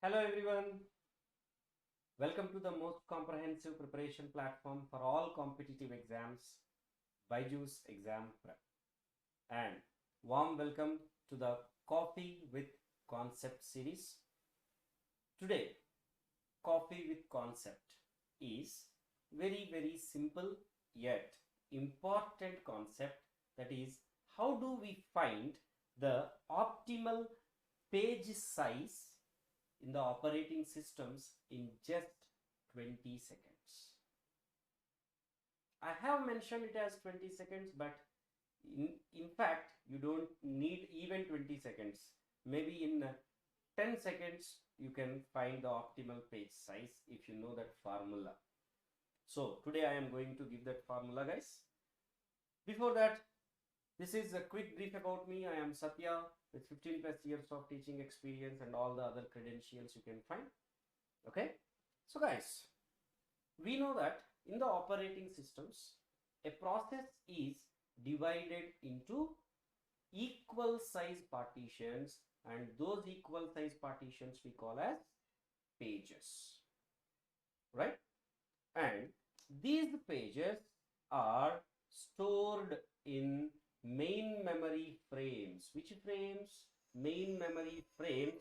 Hello everyone, welcome to the most comprehensive preparation platform for all competitive exams, BYJU'S Exam Prep, and warm welcome to the Coffee with Concept series. Today, Coffee with Concept is very simple yet important concept, that is, how do we find the optimal page size in the operating systems in just 20 seconds. I have mentioned it as 20 seconds, but in fact, you don't need even 20 seconds. Maybe in 10 seconds, you can find the optimal page size if you know that formula. So today I am going to give that formula, guys. Before that, this is a quick brief about me. I am Satya with 15 plus years of teaching experience and all the other credentials you can find. Okay. So guys, we know that in the operating systems, a process is divided into equal size partitions, and those equal size partitions we call as pages, right? And these pages are stored in main memory frames. Which frames? Main memory frames.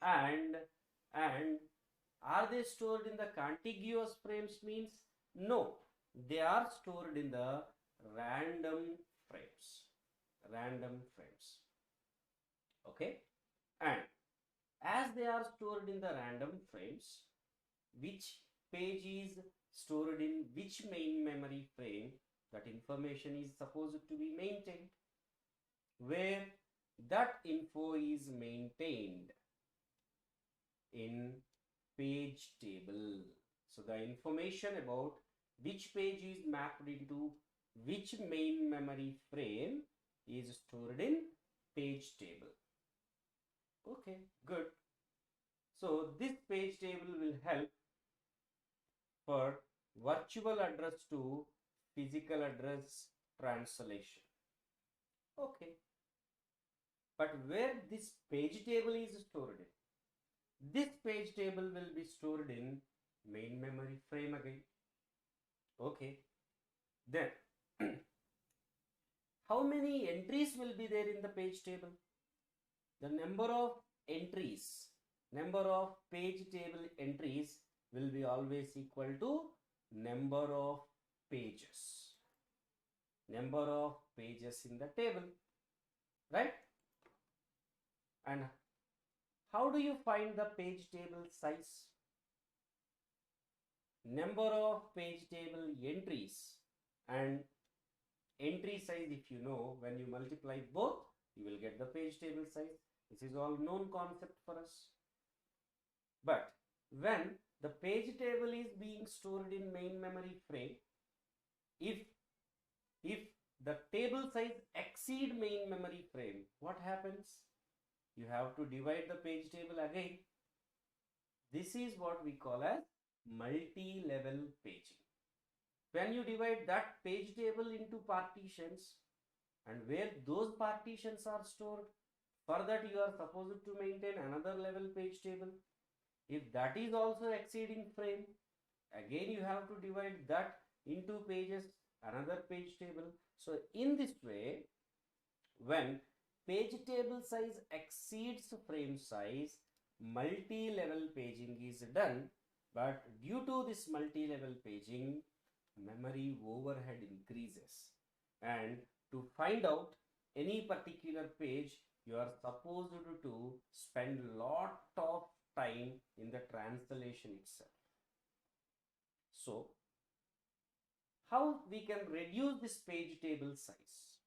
And are they stored in the contiguous frames? Means no, they are stored in the random frames. Okay, and as they are stored in the random frames, which page is stored in which main memory frame, that information is supposed to be maintained. Where that info is maintained in page table. So the information about which page is mapped into which main memory frame is stored in page table. Okay, good. So this page table will help for virtual address to physical address translation. Okay. But where this page table is stored in? This page table will be stored in main memory frame again. Okay. Then how many entries will be there in the page table? The number of entries, number of page table entries will be always equal to number of pages. Number of pages in the table, right? And how do you find the page table size? Number of page table entries and entry size, if you know, when you multiply both, you will get the page table size. This is all known concept for us. But when the page table is being stored in main memory frame, if the table size exceed main memory frame, what happens? You have to divide the page table again. This is what we call as multi-level paging. When you divide that page table into partitions, and where those partitions are stored, for that you are supposed to maintain another level page table. If that is also exceeding frame, again you have to divide that into pages, another page table. So in this way, when page table size exceeds frame size, multi-level paging is done. But due to this multi-level paging, memory overhead increases. And to find out any particular page, you are supposed to spend lot of time in the translation itself. So how we can reduce this page table size?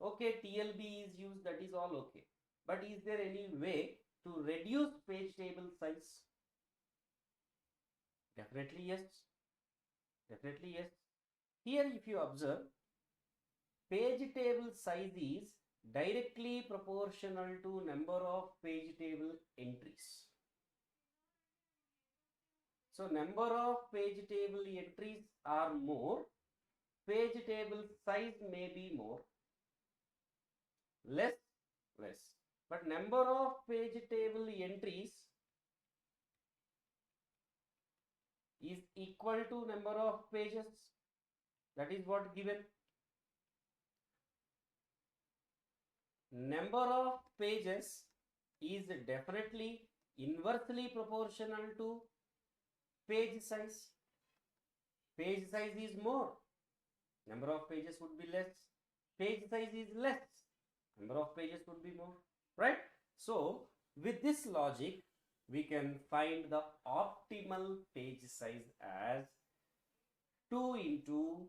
Okay, TLB is used, that is all okay. But is there any way to reduce page table size? Definitely yes. Definitely yes. Here if you observe, page table size is directly proportional to number of page table entries. So number of page table entries are more, page table size may be more, less. But number of page table entries is equal to number of pages. That is what given. Number of pages is definitely inversely proportional to page size. Page size is more, number of pages would be less. Page size is less, number of pages would be more, right? So with this logic, we can find the optimal page size as 2 into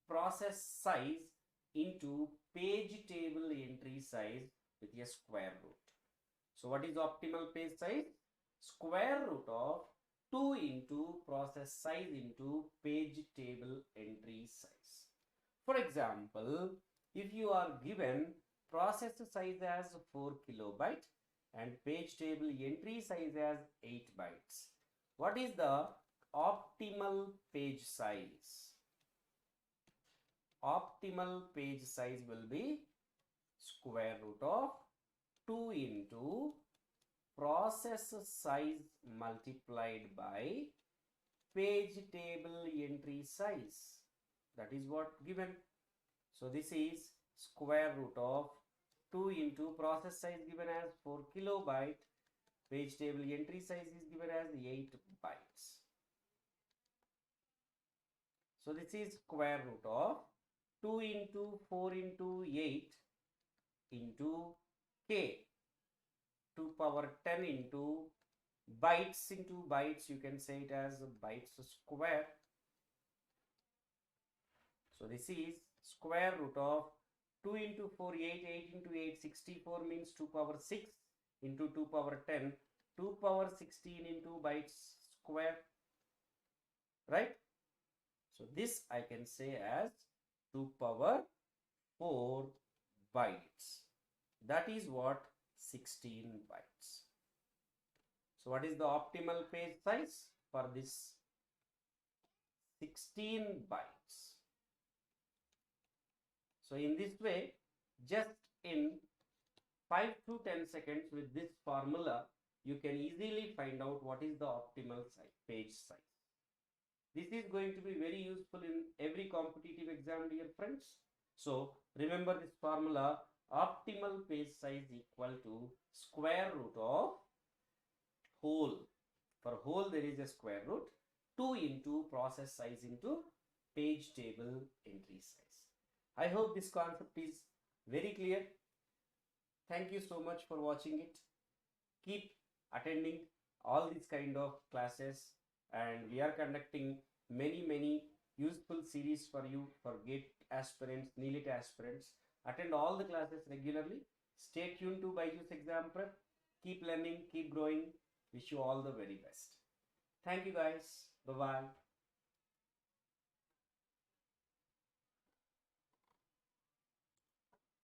process size into page table entry size with a square root. So what is optimal page size? Square root of 2 into process size into page table entry size. For example, if you are given process size as 4 kilobyte and page table entry size as 8 bytes, what is the optimal page size? Optimal page size will be square root of 2 into process size multiplied by page table entry size. That is what given. So this is square root of 2 into process size given as 4 kilobyte, page table entry size is given as 8 bytes. So this is square root of 2 into 4 into 8 into k 2 power 10 into bytes into bytes, you can say it as bytes square. So this is square root of 2 into 4, 8 into 8, 64 means 2 power 6 into 2 power 10, 2 power 16 into bytes square, right? So this I can say as 2 power 4 bytes. That is what 16 bytes. So what is the optimal page size for this? 16 bytes. So in this way, just in 5 to 10 seconds with this formula, you can easily find out what is the optimal page size. This is going to be very useful in every competitive exam, dear friends. So remember this formula, optimal page size equal to square root of whole. For whole there is a square root, 2 into process size into page table entry size. I hope this concept is very clear. Thank you so much for watching it. Keep attending all these kind of classes, and we are conducting many useful series for you for GATE aspirants, NIELIT aspirants. Attend all the classes regularly. Stay tuned to BYJU'S Exam Prep. Keep learning, keep growing. Wish you all the very best. Thank you guys. Bye-bye.